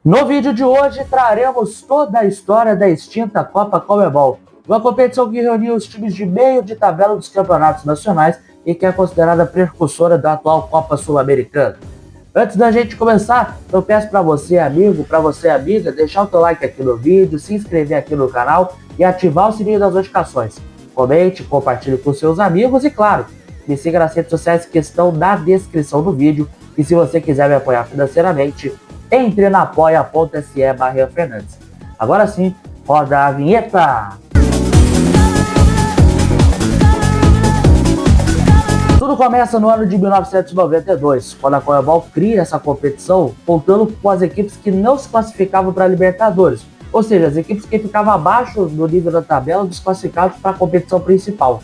No vídeo de hoje traremos toda a história da extinta Copa Conmebol, uma competição que reuniu os times de meio de tabela dos campeonatos nacionais e que é considerada precursora da atual Copa Sul-Americana. Antes da gente começar, eu peço para você, amigo, para você, amiga, deixar o teu like aqui no vídeo, se inscrever aqui no canal e ativar o sininho das notificações. Comente, compartilhe com seus amigos e, claro, me siga nas redes sociais que estão na descrição do vídeo. E se você quiser me apoiar financeiramente, entre na apoia.se/Fernandes. Agora sim, roda a vinheta! Tudo começa no ano de 1992, quando a Conmebol cria essa competição, contando com as equipes que não se classificavam para a Libertadores, ou seja, as equipes que ficavam abaixo do nível da tabela desclassificadas para a competição principal.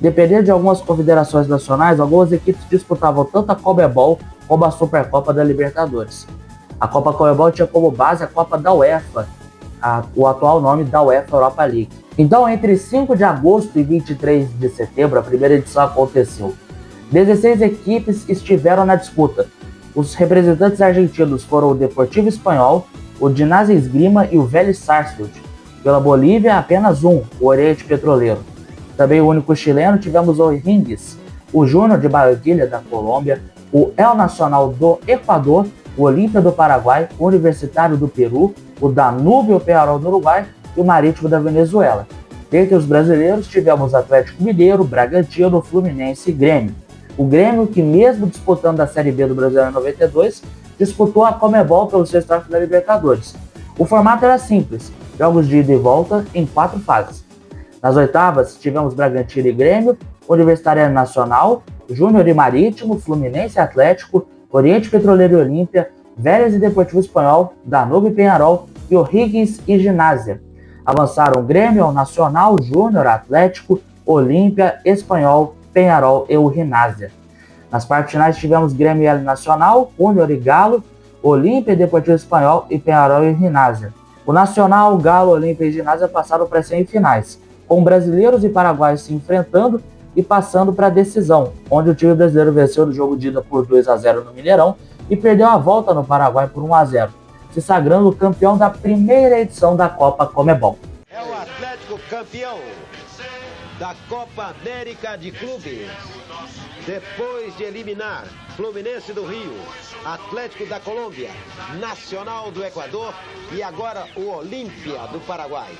Dependendo de algumas confederações nacionais, algumas equipes disputavam tanto a Conmebol como a Supercopa da Libertadores. A Copa Conmebol tinha como base a Copa da UEFA, o atual nome da UEFA Europa League. Então, entre 5 de agosto e 23 de setembro, a primeira edição aconteceu. 16 equipes estiveram na disputa. Os representantes argentinos foram o Deportivo Espanhol, o Ginásio Esgrima e o Vélez Sarsfield. Pela Bolívia, apenas um, o Oriente Petroleiro. Também o único chileno tivemos o O'Higgins, o Júnior de Barranquilla da Colômbia, o El Nacional do Equador, o Olímpia do Paraguai, o Universitário do Peru, o Danúbio Peñarol do Uruguai e o Marítimo da Venezuela. Dentre os brasileiros tivemos Atlético Mineiro, Bragantino, Fluminense e Grêmio. O Grêmio, que mesmo disputando a Série B do Brasileiro em 92, disputou a Conmebol pelo seu histórico da Libertadores. O formato era simples, jogos de ida e volta em 4 fases. Nas oitavas, tivemos Bragantino e Grêmio, Universitário Nacional, Júnior e Marítimo, Fluminense e Atlético, Oriente Petroleiro e Olímpia, Vélez e Deportivo Espanhol, Danúbio e Peñarol e O'Higgins e Ginásio. Avançaram Grêmio, Nacional, Júnior, Atlético, Olímpia, Espanhol, Peñarol e o Ginásio. Nas partes finais tivemos Grêmio e Nacional, Júnior e Galo, Olímpia, Deportivo Espanhol e Peñarol e Ginásio. O Nacional, Galo, Olímpia e Ginásio passaram para as semifinais, com brasileiros e paraguaios se enfrentando e passando para a decisão, onde o time brasileiro venceu no jogo de ida por 2-0 no Mineirão e perdeu a volta no Paraguai por 1-0, se sagrando campeão da primeira edição da Copa Conmebol. É o Atlético campeão da Copa América de Clubes, depois de eliminar Fluminense do Rio, Atlético da Colômbia, Nacional do Equador e agora o Olímpia do Paraguai.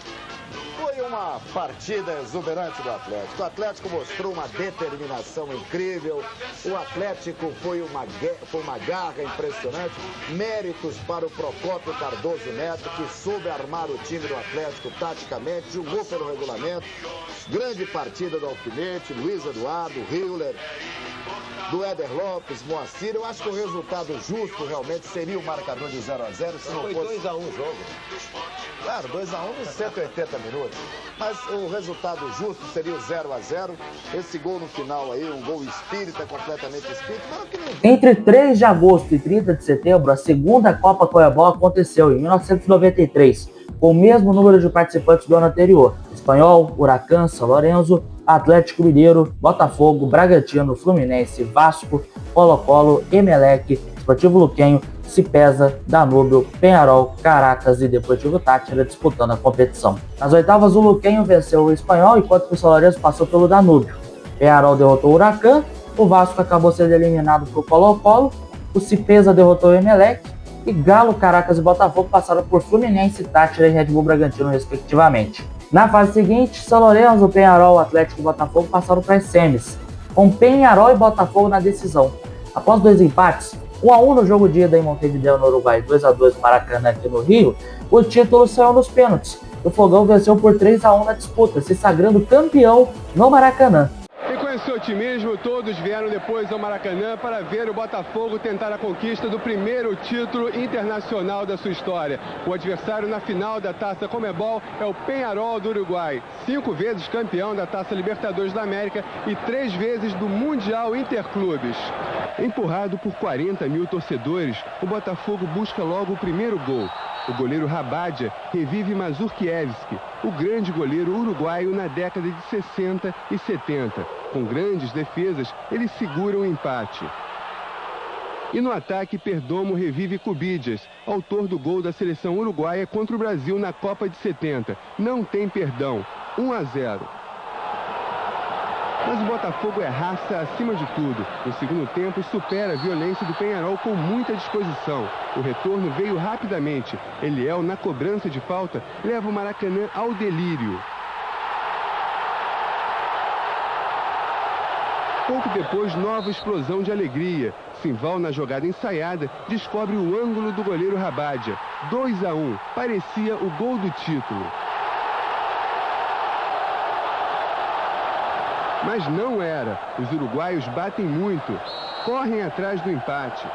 Foi uma partida exuberante do Atlético. O Atlético mostrou uma determinação incrível. O Atlético foi uma garra impressionante. Méritos para o Procópio Cardoso Neto, que soube armar o time do Atlético taticamente, jogou pelo regulamento. Grande partida do Alfinete, Luiz Eduardo, Hiller, do Éder Lopes, Moacir. Eu acho que o resultado justo realmente seria o marcador de 0-0. Se não foi fosse 2-1 o jogo. Claro, 2-1 nos 180 minutos. Mas o resultado justo seria o 0-0. Esse gol no final aí, um gol espírita, completamente espírita. Mas que não... Entre 3 de agosto e 30 de setembro, a segunda Copa Conmebol aconteceu em 1993, com o mesmo número de participantes do ano anterior. Espanhol, Huracán, São Lourenço, Atlético Mineiro, Botafogo, Bragantino, Fluminense, Vasco, Colo-Colo, Emelec, Sportivo Luquenho, Cipesa, Danúbio, Peñarol, Caracas e Deportivo Táchira disputando a competição. Nas oitavas, o Luquenho venceu o Espanhol, enquanto o São Lourenço passou pelo Danúbio. Peñarol derrotou o Huracán, o Vasco acabou sendo eliminado por Colo-Colo, o Cipesa derrotou o Emelec e Galo, Caracas e Botafogo passaram por Fluminense, Táchira e Red Bull Bragantino, respectivamente. Na fase seguinte, São Lourenço, Peñarol, Atlético e Botafogo passaram para as semis, com Peñarol e Botafogo na decisão. Após 2 empates, 1-1 no jogo de ida em Montevideo, no Uruguai, 2-2 no Maracanã aqui no Rio, o título saiu nos pênaltis. O Fogão venceu por 3-1 na disputa, se sagrando campeão no Maracanã. E com esse otimismo, todos vieram depois ao Maracanã para ver o Botafogo tentar a conquista do primeiro título internacional da sua história. O adversário na final da Taça Conmebol é o Peñarol do Uruguai, 5 vezes campeão da Taça Libertadores da América e 3 vezes do Mundial Interclubes. Empurrado por 40 mil torcedores, o Botafogo busca logo o primeiro gol. O goleiro Rabadia revive Mazurkiewicz, o grande goleiro uruguaio na década de 60 e 70. Com grandes defesas, ele segura o empate. E no ataque, Perdomo revive Cubidias, autor do gol da seleção uruguaia contra o Brasil na Copa de 70. Não tem perdão, 1-0. Mas o Botafogo é raça acima de tudo. No segundo tempo, supera a violência do Peñarol com muita disposição. O retorno veio rapidamente. Eliel, na cobrança de falta, leva o Maracanã ao delírio. Pouco depois, nova explosão de alegria. Simval, na jogada ensaiada, descobre o ângulo do goleiro Rabadia. 2-1. Parecia o gol do título. Mas não era. Os uruguaios batem muito. Correm atrás do empate.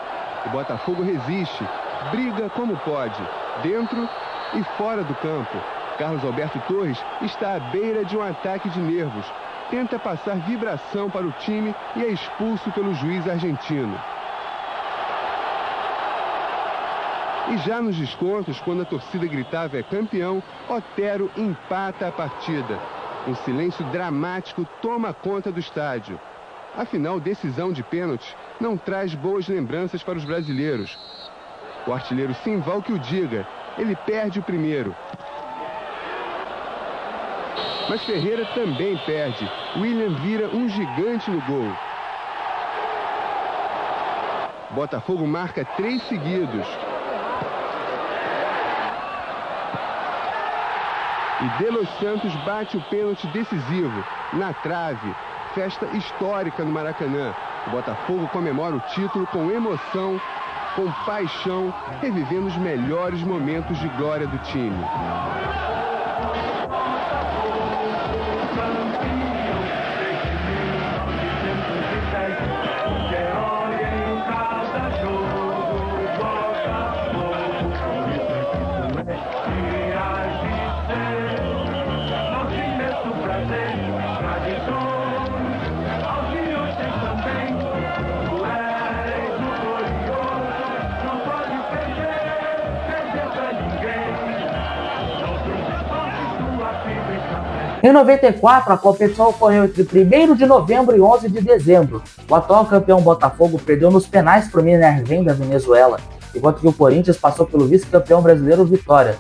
O Botafogo resiste. Briga como pode. Dentro e fora do campo. Carlos Alberto Torres está à beira de um ataque de nervos. Tenta passar vibração para o time e é expulso pelo juiz argentino. E já nos descontos, quando a torcida gritava "é campeão", Otero empata a partida. Um silêncio dramático toma conta do estádio. Afinal, decisão de pênalti não traz boas lembranças para os brasileiros. O artilheiro Simval que o diga, ele perde o primeiro. Mas Ferreira também perde. William vira um gigante no gol. Botafogo marca 3 seguidos. E De Los Santos bate o pênalti decisivo, na trave. Festa histórica no Maracanã. O Botafogo comemora o título com emoção, com paixão, revivendo os melhores momentos de glória do time. Em 94, a competição ocorreu entre 1º de novembro e 11 de dezembro. O atual campeão Botafogo perdeu nos penais para o Minervém da Venezuela, enquanto que o Corinthians passou pelo vice-campeão brasileiro Vitória.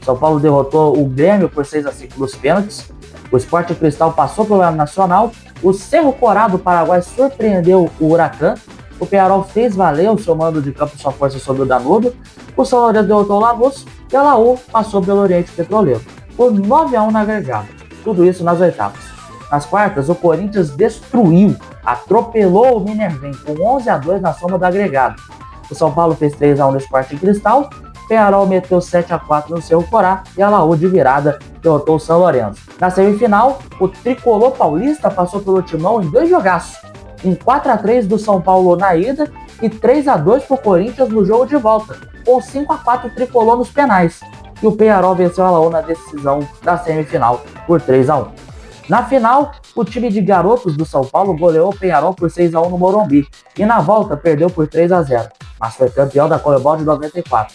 São Paulo derrotou o Grêmio por 6-5 nos pênaltis. O Sport Cristal passou pelo Nacional. O Cerro Corá do Paraguai surpreendeu o Huracan. O Peñarol fez valer o seu mando de campo e sua força sobre o Danúbio. O São Lourenço derrotou o Lanús e a Laú passou pelo Oriente Petroleiro por 9-1 na agregado. Tudo isso nas oitavas. Nas quartas, o Corinthians destruiu, atropelou o Minervém com 11-2 na soma do agregado. O São Paulo fez 3-1 no Sport Cristal, Peñarol meteu 7-4 no Cerro Corá e a Laú de virada derrotou o São Lourenço. Na semifinal, o tricolor paulista passou pelo Timão em 2 jogaços, um 4-3 do São Paulo na ida e 3-2 para o Corinthians no jogo de volta, com 5-4 tricolor nos penais. E o Peñarol venceu a Laú na decisão da semifinal por 3-1. Na final, o time de garotos do São Paulo goleou o Peñarol por 6-1 no Morumbi e na volta perdeu por 3-0, mas foi campeão da Conmebol de 94.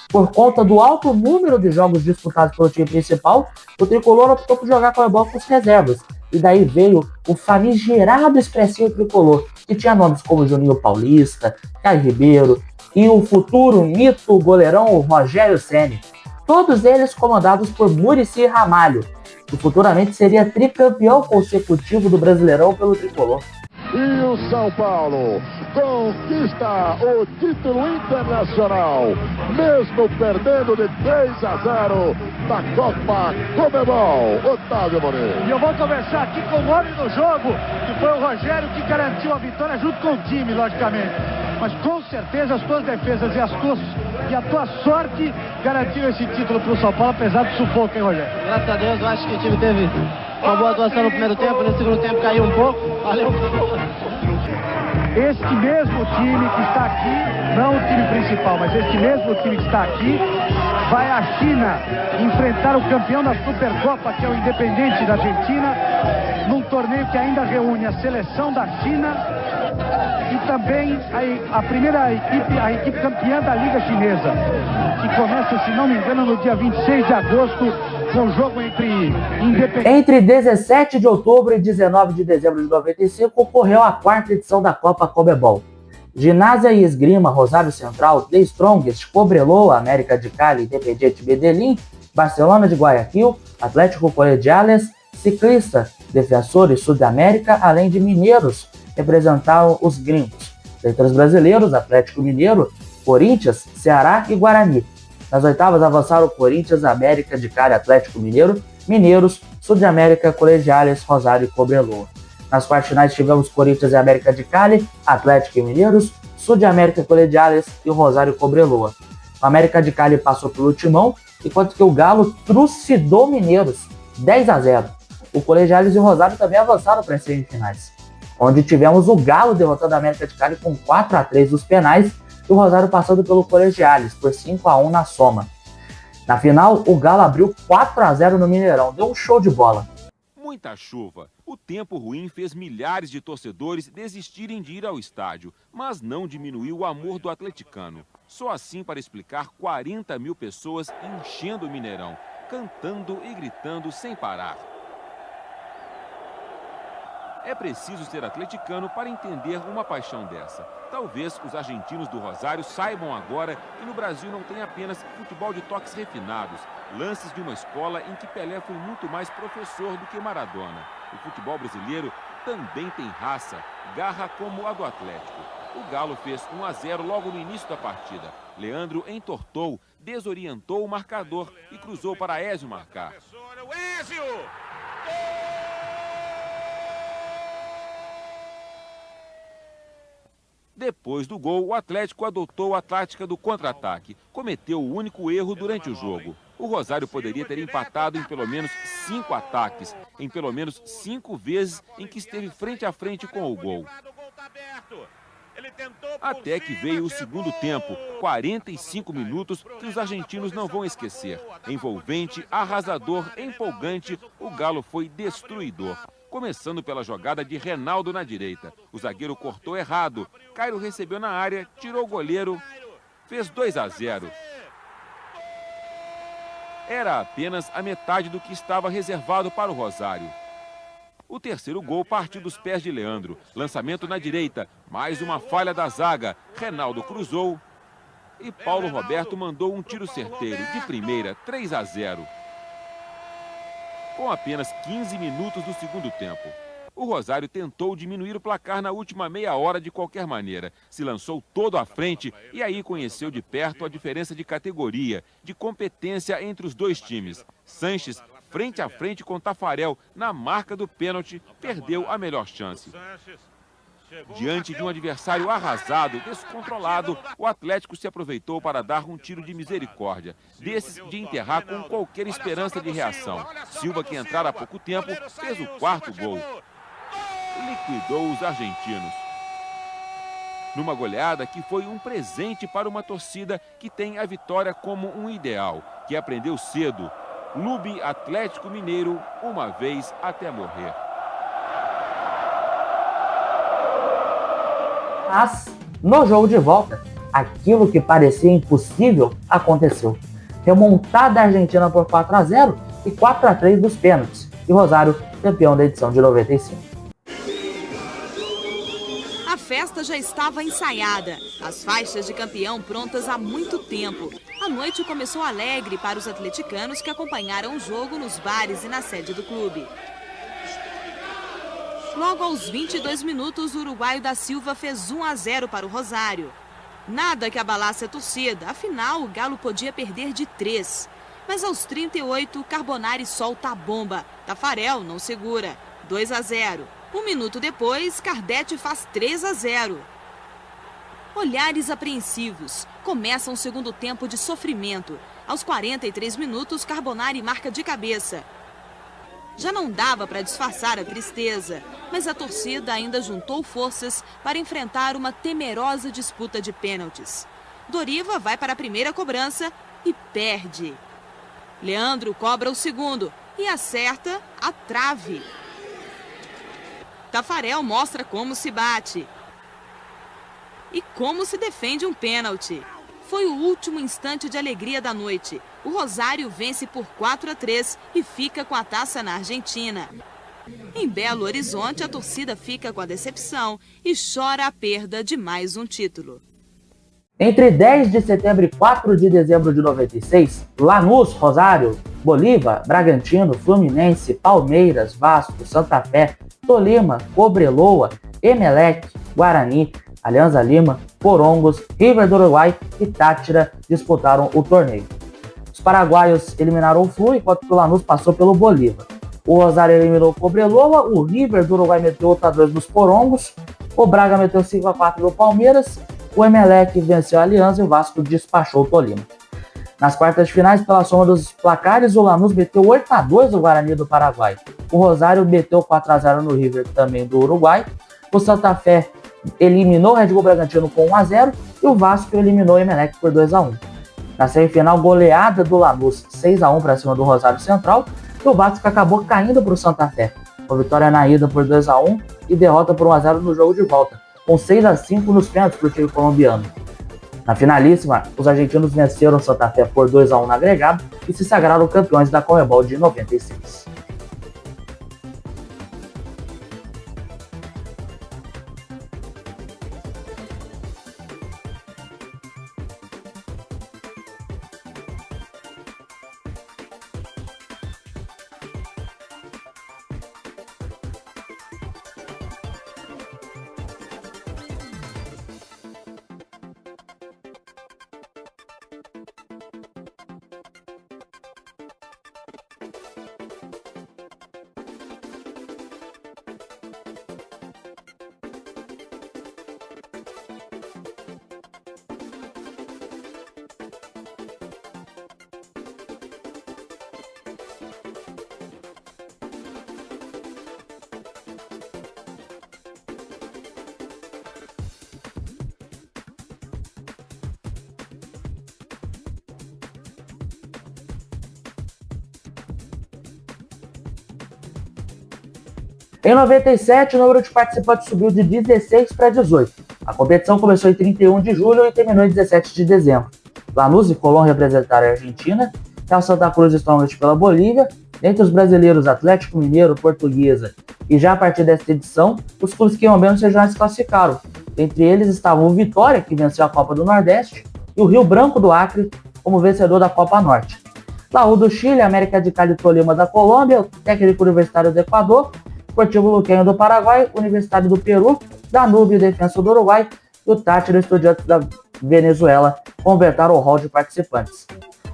Por conta do alto número de jogos disputados pelo time principal, o tricolor optou por jogar Conmebol com as reservas, e daí veio o famigerado expressinho tricolor, que tinha nomes como Juninho Paulista, Caio Ribeiro e o futuro mito goleirão Rogério Ceni. Todos eles comandados por Muricy Ramalho, que futuramente seria tricampeão consecutivo do Brasileirão pelo tricolor. E o São Paulo conquista o título internacional, mesmo perdendo de 3-0 na Copa Conmebol. Otávio Moreira. E eu vou conversar aqui com o homem do jogo, que foi o Rogério que garantiu a vitória junto com o time, logicamente. Mas com certeza as tuas defesas e a tua sorte garantiu esse título para o São Paulo, apesar do sufoco, hein, Rogério? Graças a Deus, eu acho que o time teve uma boa atuação no primeiro tempo, no segundo tempo caiu um pouco, valeu. Este mesmo time que está aqui, não o time principal, mas este mesmo time que está aqui, vai à China enfrentar o campeão da Supercopa, que é o Independente da Argentina, num torneio que ainda reúne a seleção da China e também a primeira equipe, a equipe campeã da Liga Chinesa, que começa, se não me engano, no dia 26 de agosto, com o jogo Entre 17 de outubro e 19 de dezembro de 95, ocorreu a 4ª edição da Copa Conmebol. Ginásio e Esgrima, Rosário Central, The Strongest, Cobreloa, América de Cali, Independiente Medellín, Barcelona de Guayaquil, Atlético Colegiales, Ciclista, Defensores Sudamérica, além de mineiros, representaram os gringos. Dentre os brasileiros, Atlético Mineiro, Corinthians, Ceará e Guarani. Nas oitavas avançaram Corinthians, América de Cali, Atlético Mineiro, Mineiros, Sudamérica, Colegiales, Rosário e Cobreloa. Nas quartas finais tivemos Corinthians e América de Cali, Atlético e Mineiros, Sudamérica, Colegiales e Rosário e Cobreloa. O América de Cali passou pelo Timão, enquanto que o Galo trucidou Mineiros, 10-0. O Colegiales e o Rosário também avançaram para as semifinais, onde tivemos o Galo derrotando a América de Cali com 4-3 nos penais e o Rosário passando pelo Colegiales por 5-1 na soma. Na final, o Galo abriu 4-0 no Mineirão, deu um show de bola. Muita chuva. O tempo ruim fez milhares de torcedores desistirem de ir ao estádio, mas não diminuiu o amor do atleticano. Só assim para explicar 40 mil pessoas enchendo o Mineirão, cantando e gritando sem parar. É preciso ser atleticano para entender uma paixão dessa. Talvez os argentinos do Rosário saibam agora que no Brasil não tem apenas futebol de toques refinados, lances de uma escola em que Pelé foi muito mais professor do que Maradona. O futebol brasileiro também tem raça, garra como a do Atlético. O Galo fez 1-0 logo no início da partida. Leandro entortou, desorientou o marcador e cruzou para Ézio marcar. Depois do gol, o Atlético adotou a tática do contra-ataque. Cometeu o único erro durante o jogo. O Rosário poderia ter empatado em pelo menos 5 ataques, em pelo menos 5 vezes em que esteve frente a frente com o gol. Até que veio o segundo tempo, 45 minutos que os argentinos não vão esquecer. Envolvente, arrasador, empolgante, o Galo foi destruidor. Começando pela jogada de Reinaldo na direita. O zagueiro cortou errado. Cairo recebeu na área, tirou o goleiro, fez 2-0. Era apenas a metade do que estava reservado para o Rosário. O terceiro gol partiu dos pés de Leandro. Lançamento na direita, mais uma falha da zaga. Reinaldo cruzou e Paulo Roberto mandou um tiro certeiro. De primeira, 3-0. Com apenas 15 minutos do segundo tempo. O Rosário tentou diminuir o placar na última meia hora de qualquer maneira. Se lançou todo à frente e aí conheceu de perto a diferença de categoria, de competência entre os dois times. Sanches, frente a frente com Tafarel, na marca do pênalti, perdeu a melhor chance. Diante de um adversário arrasado, descontrolado, o Atlético se aproveitou para dar um tiro de misericórdia, desses de enterrar com qualquer esperança de reação. Silva, que entrara há pouco tempo, fez o quarto gol. Liquidou os argentinos. Numa goleada que foi um presente para uma torcida que tem a vitória como um ideal, que aprendeu cedo. Clube Atlético Mineiro, uma vez até morrer. Mas, no jogo de volta, aquilo que parecia impossível aconteceu. Remontada argentina por 4-0 e 4-3 dos pênaltis. E Rosário, campeão da edição de 95. A festa já estava ensaiada, as faixas de campeão prontas há muito tempo. A noite começou alegre para os atleticanos que acompanharam o jogo nos bares e na sede do clube. Logo aos 22 minutos, o uruguaio da Silva fez 1-0 para o Rosário. Nada que abalasse a torcida, afinal o Galo podia perder de 3. Mas aos 38, Carbonari solta a bomba. Tafarel não segura, 2-0. Um minuto depois, Cardete faz 3-0. Olhares apreensivos. Começa um segundo tempo de sofrimento. Aos 43 minutos, Carbonari marca de cabeça. Já não dava para disfarçar a tristeza, mas a torcida ainda juntou forças para enfrentar uma temerosa disputa de pênaltis. Doriva vai para a primeira cobrança e perde. Leandro cobra o segundo e acerta a trave. Tafarel mostra como se bate e como se defende um pênalti. Foi o último instante de alegria da noite. O Rosário vence por 4-3 e fica com a taça na Argentina. Em Belo Horizonte, a torcida fica com a decepção e chora a perda de mais um título. Entre 10 de setembro e 4 de dezembro de 96, Lanús, Rosário, Bolívar, Bragantino, Fluminense, Palmeiras, Vasco, Santa Fé, Tolima, Cobreloa, Emelec, Guarani, Alianza Lima, Porongos, River do Uruguai e Táchira disputaram o torneio. Os paraguaios eliminaram o Flu, enquanto o Lanús passou pelo Bolívar. O Rosário eliminou o Cobreloa, o River do Uruguai meteu 8-2 nos Porongos, o Braga meteu 5-4 no Palmeiras, o Emelec venceu a Alianza e o Vasco despachou o Tolima. Nas quartas de finais, pela soma dos placares, o Lanús meteu 8-2 no Guarani do Paraguai. O Rosário meteu 4-0 no River, também do Uruguai. O Santa Fé eliminou o Red Bull Bragantino com 1-0 e o Vasco eliminou o Emelec por 2-1. Na semifinal, goleada do Lanús 6-1 para cima do Rosário Central e o Vasco acabou caindo para o Santa Fé, com vitória na ida por 2-1 e derrota por 1-0 no jogo de volta, com 6-5 nos pênaltis para o time colombiano. Na finalíssima, os argentinos venceram o Santa Fé por 2-1 no agregado e se sagraram campeões da Conmebol de 96. Em 97, o número de participantes subiu de 16 para 18. A competição começou em 31 de julho e terminou em 17 de dezembro. Lanús e Colón representaram a Argentina, Real Santa Cruz e Strongest pela Bolívia. Entre os brasileiros, Atlético Mineiro, Portuguesa e já a partir desta edição, os clubes quiombeanos regionais se classificaram. Entre eles estavam o Vitória, que venceu a Copa do Nordeste, e o Rio Branco do Acre como vencedor da Copa Norte. Laú do Chile, América de Cali e Tolima da Colômbia, o Técnico Universitário do Equador, Sportivo Luqueño do Paraguai, Universitário do Peru, Danúbio e Defensa do Uruguai e o Táchira e Estudiantes da Venezuela completaram o rol de participantes.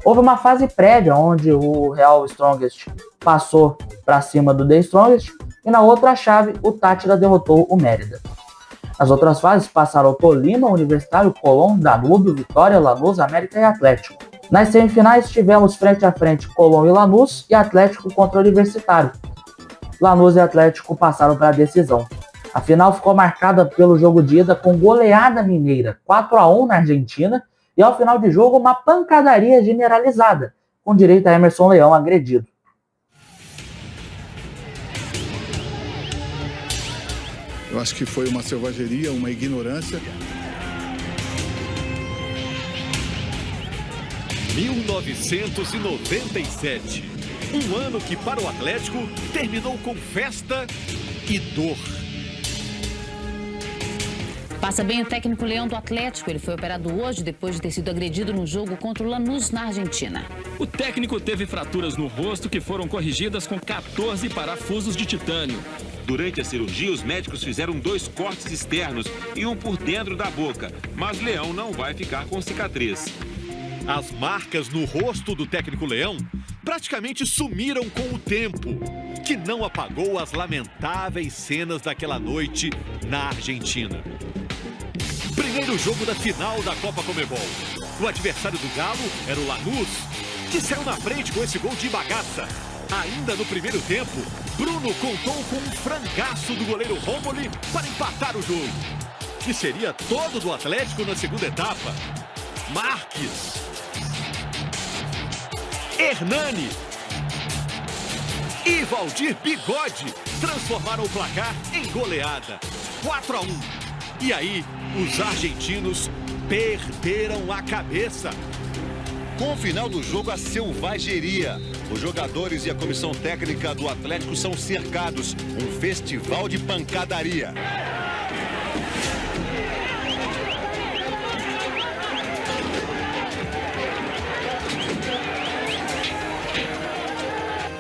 Houve uma fase prévia onde o Real Strongest passou para cima do The Strongest e na outra chave o Táchira derrotou o Mérida. As outras fases passaram o Tolima, Universitário, Colón, Danúbio, Vitória, Lanús, América e Atlético. Nas semifinais tivemos frente a frente Colón e Lanús e Atlético contra o Universitário. Lanús e Atlético passaram para a decisão. A final ficou marcada pelo jogo de ida com goleada mineira, 4-1 na Argentina, e ao final de jogo uma pancadaria generalizada, com direito a Emerson Leão agredido. Eu acho que foi uma selvageria, uma ignorância. 1997. Um ano que para o Atlético terminou com festa e dor. Passa bem o técnico Leão do Atlético. Ele foi operado hoje depois de ter sido agredido no jogo contra o Lanús na Argentina. O técnico teve fraturas no rosto que foram corrigidas com 14 parafusos de titânio. Durante a cirurgia, os médicos fizeram 2 cortes externos e um por dentro da boca. Mas Leão não vai ficar com cicatriz. As marcas no rosto do técnico Leão praticamente sumiram com o tempo, que não apagou as lamentáveis cenas daquela noite na Argentina. Primeiro jogo da final da Copa Conmebol. O adversário do Galo era o Lanús, que saiu na frente com esse gol de bagaça. Ainda no primeiro tempo, Bruno contou com um frangaço do goleiro Rommoli para empatar o jogo, que seria todo do Atlético na segunda etapa. Marques, Hernani e Valdir Bigode transformaram o placar em goleada, 4-1. E aí, os argentinos perderam a cabeça. Com o final do jogo, a selvageria. Os jogadores e a comissão técnica do Atlético são cercados. Um festival de pancadaria.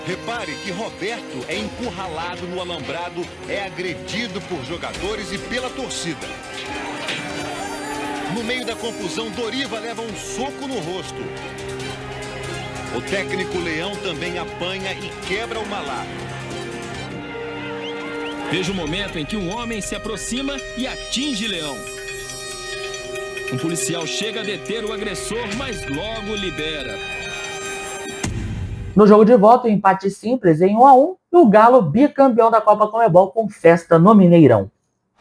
Repare que Roberto é encurralado no alambrado, é agredido por jogadores e pela torcida. No meio da confusão, Doriva leva um soco no rosto. O técnico Leão também apanha e quebra o malaco. Veja o momento em que um homem se aproxima e atinge Leão. Um policial chega a deter o agressor, mas logo libera. No jogo de volta, o empate simples em 1-1 e o Galo bicampeão da Copa Conmebol com festa no Mineirão.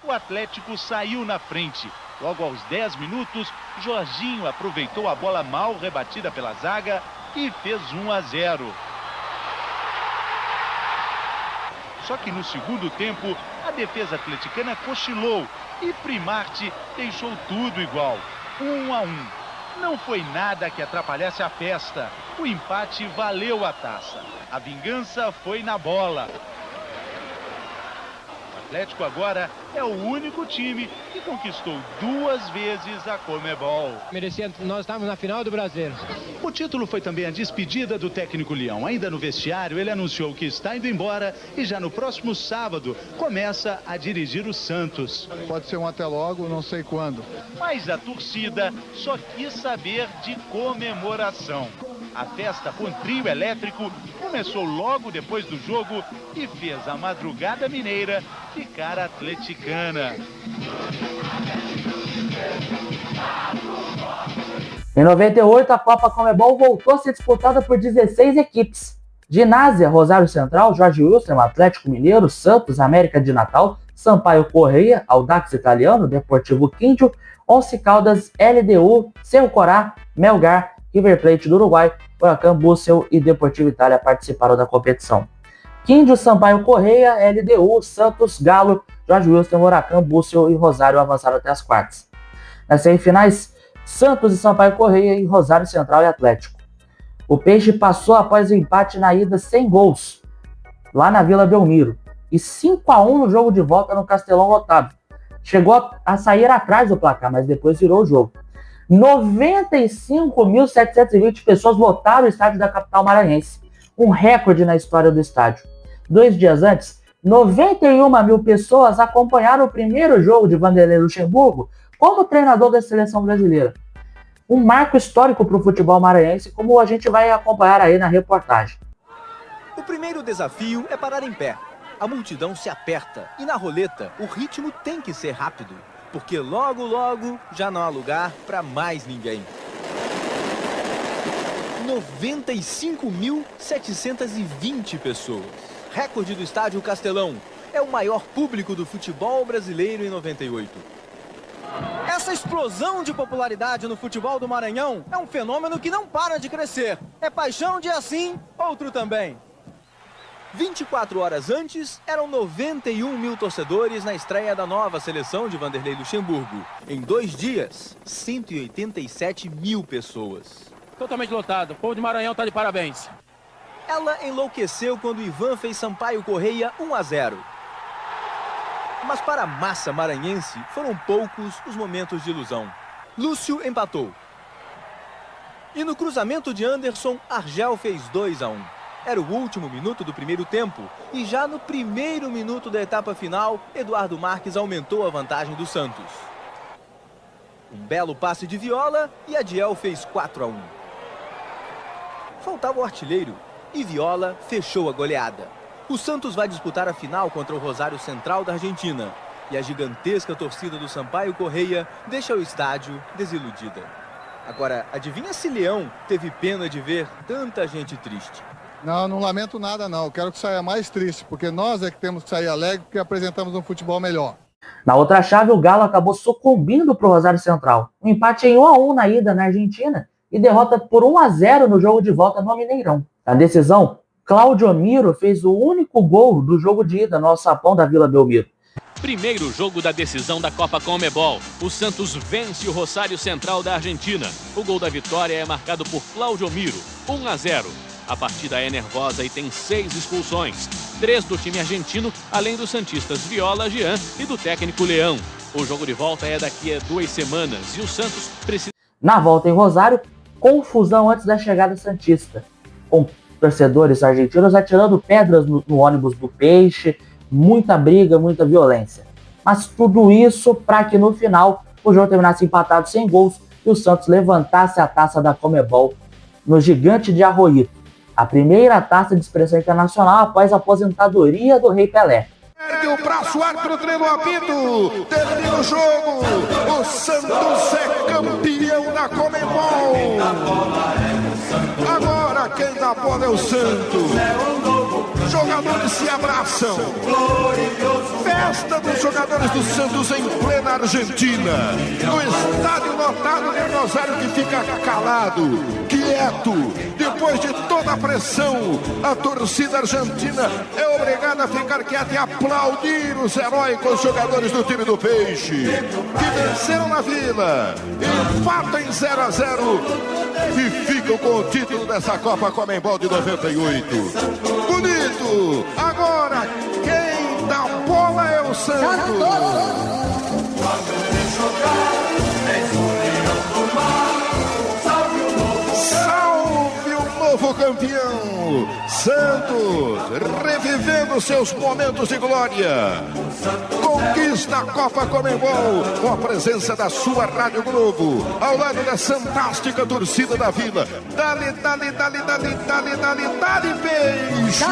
O Atlético saiu na frente. Logo aos 10 minutos, Jorginho aproveitou a bola mal rebatida pela zaga e fez 1-0. Só que no segundo tempo, a defesa atleticana cochilou e Primarte deixou tudo igual. 1-1. Não foi nada que atrapalhasse a festa. O empate valeu a taça. A vingança foi na bola. O Atlético agora é o único time que conquistou 2 vezes a Conmebol. Merecia, nós estávamos na final do Brasileiro. O título foi também a despedida do técnico Leão. Ainda no vestiário, ele anunciou que está indo embora e já no próximo sábado começa a dirigir o Santos. Pode ser um até logo, não sei quando. Mas a torcida só quis saber de comemoração. A festa com trio elétrico começou logo depois do jogo e fez a madrugada mineira ficar atleticana. Em 98, a Copa Conmebol voltou a ser disputada por 16 equipes. Ginásio, Rosário Central, Jorge Wilson, Atlético Mineiro, Santos, América de Natal, Sampaio Correia, Audax Italiano, Deportivo Quindio, Once Caldas, LDU, Cerro Corá, Melgar, River Plate do Uruguai, Huracan Bussel e Deportivo Itália participaram da competição. Quindio, Sampaio Correia, LDU, Santos, Galo, Jorge Wilson, Huracan Bussel e Rosário avançaram até as quartas. Nas semifinais, Santos e Sampaio Correia e Rosário Central e Atlético. O Peixe passou após o empate na ida sem gols, lá na Vila Belmiro, e 5-1 no jogo de volta no Castelão lotado. Chegou a sair atrás do placar, mas depois virou o jogo. 95.720 pessoas lotaram o estádio da capital maranhense, um recorde na história do estádio. 2 dias antes, 91.000 pessoas acompanharam o primeiro jogo de Vanderlei Luxemburgo como treinador da seleção brasileira. Um marco histórico para o futebol maranhense, como a gente vai acompanhar aí na reportagem. O primeiro desafio é parar em pé. A multidão se aperta e na roleta o ritmo tem que ser rápido, porque logo, logo já não há lugar para mais ninguém. 95.720 pessoas. Recorde do estádio Castelão. É o maior público do futebol brasileiro em 98. Essa explosão de popularidade no futebol do Maranhão é um fenômeno que não para de crescer. É paixão de assim, outro também. 24 horas antes, eram 91.000 torcedores na estreia da nova seleção de Vanderlei Luxemburgo. Em 2 dias, 187.000 pessoas. Totalmente lotado. O povo de Maranhão está de parabéns. Ela enlouqueceu quando Ivan fez Sampaio Correia 1-0. Mas para a massa maranhense, foram poucos os momentos de ilusão. Lúcio empatou. E no cruzamento de Anderson, Argel fez 2-1. Era o último minuto do primeiro tempo e já no primeiro minuto da etapa final, Eduardo Marques aumentou a vantagem do Santos. Um belo passe de Viola e Adiel fez 4-1. Faltava o artilheiro e Viola fechou a goleada. O Santos vai disputar a final contra o Rosário Central da Argentina e a gigantesca torcida do Sampaio Correia deixa o estádio desiludida. Agora, adivinha se Leão teve pena de ver tanta gente triste? Não lamento nada não, eu quero que saia mais triste, porque nós é que temos que sair alegre porque apresentamos um futebol melhor. Na outra chave, o Galo acabou sucumbindo para o Rosário Central. Um empate em 1-1 na ida na Argentina e derrota por 1-0 no jogo de volta no Mineirão. Na decisão, Cláudio Miro fez o único gol do jogo de ida no alçapão da Vila Belmiro. Primeiro jogo da decisão da Copa Conmebol. O Santos vence o Rosário Central da Argentina. O gol da vitória é marcado por Cláudio Miro, 1-0. A partida é nervosa e tem 6 expulsões. 3 do time argentino, além dos santistas Viola, Jean e do técnico Leão. O jogo de volta é daqui a 2 semanas e o Santos precisa... Na volta em Rosário, confusão antes da chegada santista, com torcedores argentinos atirando pedras no ônibus do Peixe, muita briga, muita violência. Mas tudo isso para que no final o jogo terminasse empatado sem gols e o Santos levantasse a taça da Conmebol no Gigante de Arroyito, a primeira taça de expressão internacional após a aposentadoria do Rei Pelé. Ergue o braço, árbitro, treina o apito, termina o jogo, o Santos é campeão da Conmebol. Agora quem dá a bola é o Santos. Jogadores se abraçam. Festa dos jogadores do Santos em plena Argentina. No estádio lotado de Rosário que fica calado, quieto. Depois de toda a pressão, a torcida argentina é obrigada a ficar quieta e aplaudir os heróicos jogadores do time do Peixe, que venceram na Vila, empatam em 0-0 e ficam com o título dessa Copa Conmebol de 98. Bonito! Agora, quem dá bola é o Santos. Salve o novo campeão! Santos, revivendo seus momentos de glória. Conquista a Copa Conmebol com a presença da sua Rádio Globo, ao lado da fantástica torcida da Vila. Dale, dale, dale, dale, dale, dale, dale, Peixe!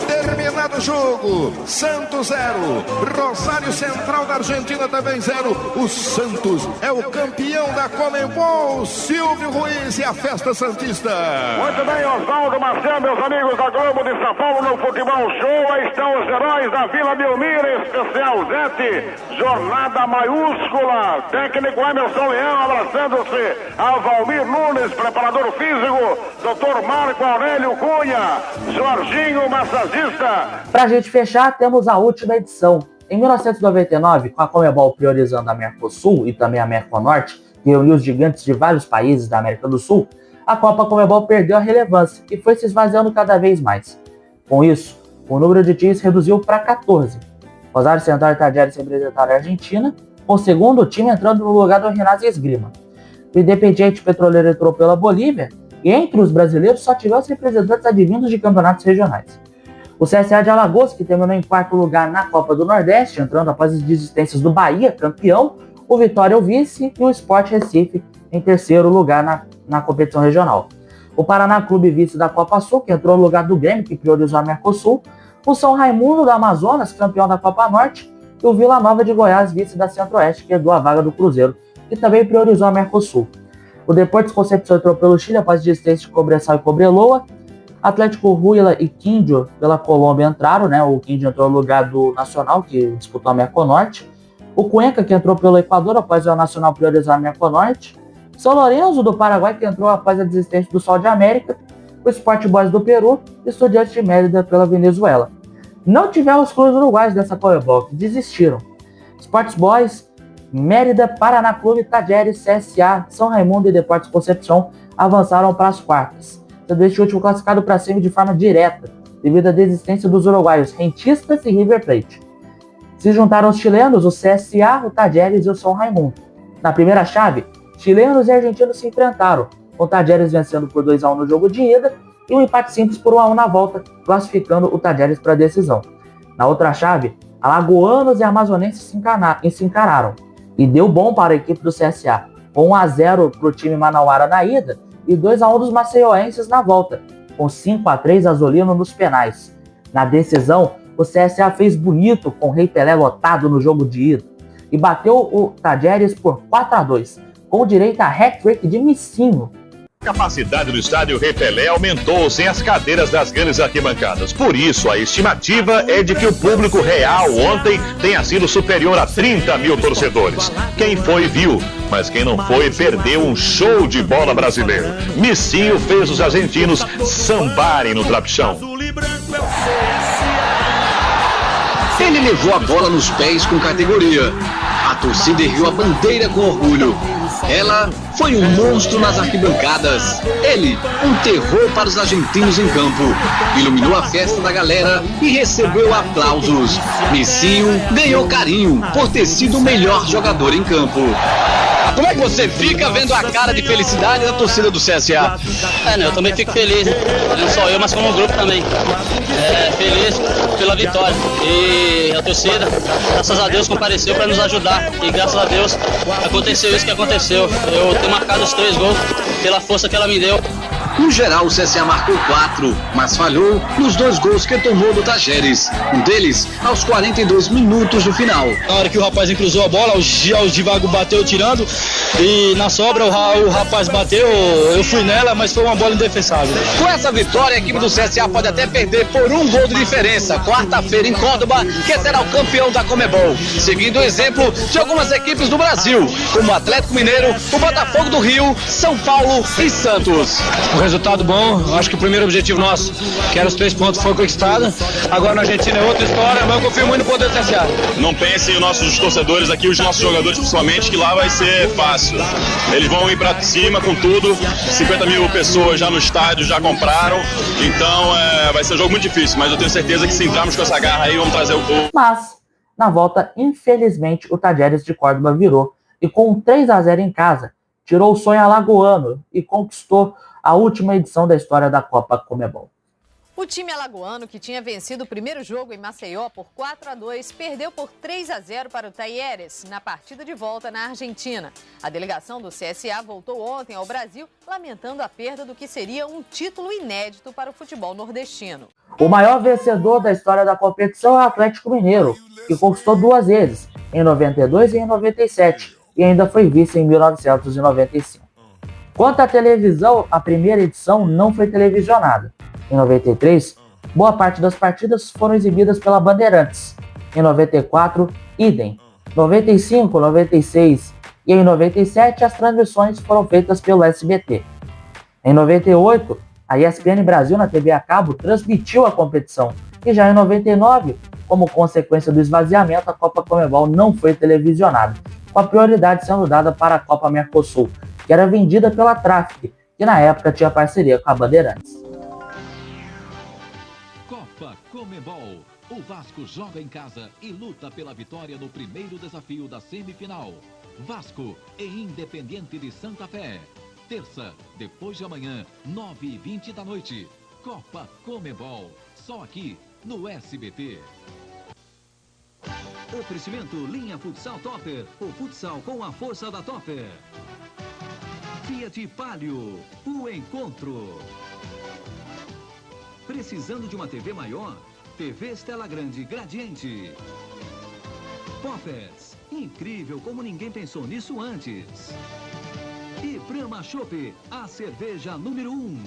Terminado o jogo, Santos 0, Rosário Central da Argentina também 0. O Santos é o campeão da Conmebol. Silvio Ruiz e a festa santista. Muito bem, Oswaldo Marcel, meus amigos da Globo de São Paulo no Futebol Show. Aí estão os heróis da Vila Belmiro, em especial Zete. Jornada maiúscula. Técnico Emerson Leão abraçando-se a Valmir Nunes, preparador físico. Dr. Marco Aurélio Cunha, Jorginho, massagista. Pra gente fechar, temos a última edição. Em 1999, com a Conmebol priorizando a Mercosul e também a Merconorte, que reuniu os gigantes de vários países da América do Sul, a Copa Conmebol perdeu a relevância e foi se esvaziando cada vez mais. Com isso, o número de times reduziu para 14. Rosário Central e Tajeres representaram a Argentina, com o segundo time entrando no lugar do Ginásio Esgrima. O Independiente Petroleiro entrou pela Bolívia, e entre os brasileiros só tivemos representantes advindos de campeonatos regionais. O CSA de Alagoas, que terminou em 4º lugar na Copa do Nordeste, entrando após as desistências do Bahia, campeão, o Vitória, o vice, e o Sport Recife em 3º lugar na competição regional. O Paraná Clube, vice da Copa Sul, que entrou no lugar do Grêmio, que priorizou a Mercosul. O São Raimundo do Amazonas, campeão da Copa Norte. E o Vila Nova de Goiás, vice da Centro-Oeste, que herdou a vaga do Cruzeiro, que também priorizou a Mercosul. O Deportes Concepción entrou pelo Chile após desistência de Cobresal e Cobreloa. Atlético Huila e Quindio pela Colômbia entraram, né? O Quindio entrou no lugar do Nacional, que disputou a Merconorte. O Cuenca, que entrou pelo Equador após o Nacional priorizar a Merconorte. São Lourenço do Paraguai, que entrou após a desistência do Sol de América. O Sport Boys do Peru e o Estudiantes de Mérida pela Venezuela. Não tivemos clubes uruguaios dessa Conmebol, que desistiram. Sports Boys, Mérida, Paraná Clube, Tajeres, CSA, São Raimundo e Deportes Concepción avançaram para as quartas, sendo este último classificado para cima de forma direta, devido à desistência dos uruguaios Rentistas e River Plate. Se juntaram os chilenos, o CSA, o Tajeres e o São Raimundo. Na primeira chave, chilenos e argentinos se enfrentaram, com o Tajeres vencendo por 2-1 no jogo de ida e um empate simples por 1-1 na volta, classificando o Tajeres para a decisão. Na outra chave, alagoanos e amazonenses se encararam, e deu bom para a equipe do CSA, com 1-0 para o time manauara na ida e 2-1 dos maceioenses na volta, com 5-3 azulino nos penais. Na decisão, o CSA fez bonito com o Rei Pelé lotado no jogo de ida e bateu o Tajeres por 4-2, com direito a hat-trick de Missinho. A capacidade do estádio Rei Pelé aumentou sem as cadeiras das grandes arquibancadas. Por isso, a estimativa é de que o público real ontem tenha sido superior a 30 mil torcedores. Quem foi, viu, mas quem não foi, perdeu um show de bola brasileiro. Missinho fez os argentinos sambarem no trapichão. Azul e branco é o CSA. Ele levou a bola nos pés com categoria. A torcida ergueu a bandeira com orgulho. Ela foi um monstro nas arquibancadas. Ele, um terror para os argentinos em campo. Iluminou a festa da galera e recebeu aplausos. Messinho ganhou carinho por ter sido o melhor jogador em campo. Como é que você fica vendo a cara de felicidade da torcida do CSA? Eu também fico feliz, não só eu, mas como o grupo também. Feliz pela vitória. E a torcida, graças a Deus, compareceu para nos ajudar. E graças a Deus aconteceu isso que aconteceu. Eu tenho marcado os 3 gols pela força que ela me deu. No geral, o CSA marcou 4, mas falhou nos 2 gols que tomou do Tajeres. Um deles aos 42 minutos do final. Na hora que o rapaz cruzou a bola, o Divago bateu tirando e na sobra o rapaz bateu, eu fui nela, mas foi uma bola indefensável. Com essa vitória, a equipe do CSA pode até perder por 1 gol de diferença, quarta-feira em Córdoba, que será o campeão da Conmebol, seguindo o exemplo de algumas equipes do Brasil, como o Atlético Mineiro, o Botafogo do Rio, São Paulo e Santos. Resultado bom, acho que o primeiro objetivo nosso, que era os 3 pontos, foi conquistado. Agora na Argentina é outra história, mas eu confio muito no poder do CSA. Não pensem os nossos torcedores aqui, os nossos jogadores principalmente, que lá vai ser fácil. Eles vão ir pra cima com tudo, 50 mil pessoas já no estádio, já compraram, então vai ser um jogo muito difícil, mas eu tenho certeza que se entrarmos com essa garra aí, vamos trazer o gol. Mas, na volta, infelizmente, o Tajeres de Córdoba virou e com 3-0 em casa, tirou o sonho alagoano e conquistou a última edição da história da Copa Conmebol. O time alagoano, que tinha vencido o primeiro jogo em Maceió por 4-2, perdeu por 3-0 para o Talleres na partida de volta na Argentina. A delegação do CSA voltou ontem ao Brasil, lamentando a perda do que seria um título inédito para o futebol nordestino. O maior vencedor da história da competição é o Atlético Mineiro, que conquistou 2 vezes, em 92 e em 97, e ainda foi vice em 1995. Quanto à televisão, a primeira edição não foi televisionada. Em 93, boa parte das partidas foram exibidas pela Bandeirantes. Em 94, idem. 95, 96 e em 97 as transmissões foram feitas pelo SBT. Em 98, a ESPN Brasil na TV a cabo transmitiu a competição. E já em 99, como consequência do esvaziamento, a Copa Conmebol não foi televisionada, com a prioridade sendo dada para a Copa Mercosul, que era vendida pela Traffic, que na época tinha parceria com a Bandeirantes. Copa Conmebol. O Vasco joga em casa e luta pela vitória no primeiro desafio da semifinal. Vasco e Independiente de Santa Fé. Terça, depois de amanhã, 9h20 da noite. Copa Conmebol. Só aqui no SBT. Oferecimento Linha Futsal Topper. O futsal com a força da Topper. Fiat Palio, o encontro. Precisando de uma TV maior? TV Stella Grande Gradiente. Poppers, incrível como ninguém pensou nisso antes. E Brahma Chopp, a cerveja número 1.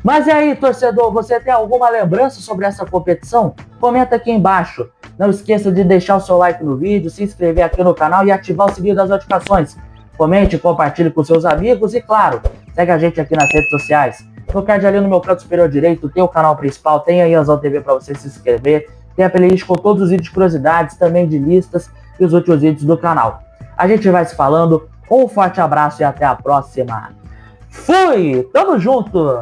Mas e aí, torcedor, você tem alguma lembrança sobre essa competição? Comenta aqui embaixo. Não esqueça de deixar o seu like no vídeo, se inscrever aqui no canal e ativar o sininho das notificações. Comente, compartilhe com seus amigos e, claro, segue a gente aqui nas redes sociais. No card ali no meu canto superior direito tem o canal principal, tem a Ianzão TV para você se inscrever, tem a playlist com todos os vídeos de curiosidades, também de listas e os últimos vídeos do canal. A gente vai se falando, um forte abraço e até a próxima. Fui! Tamo junto!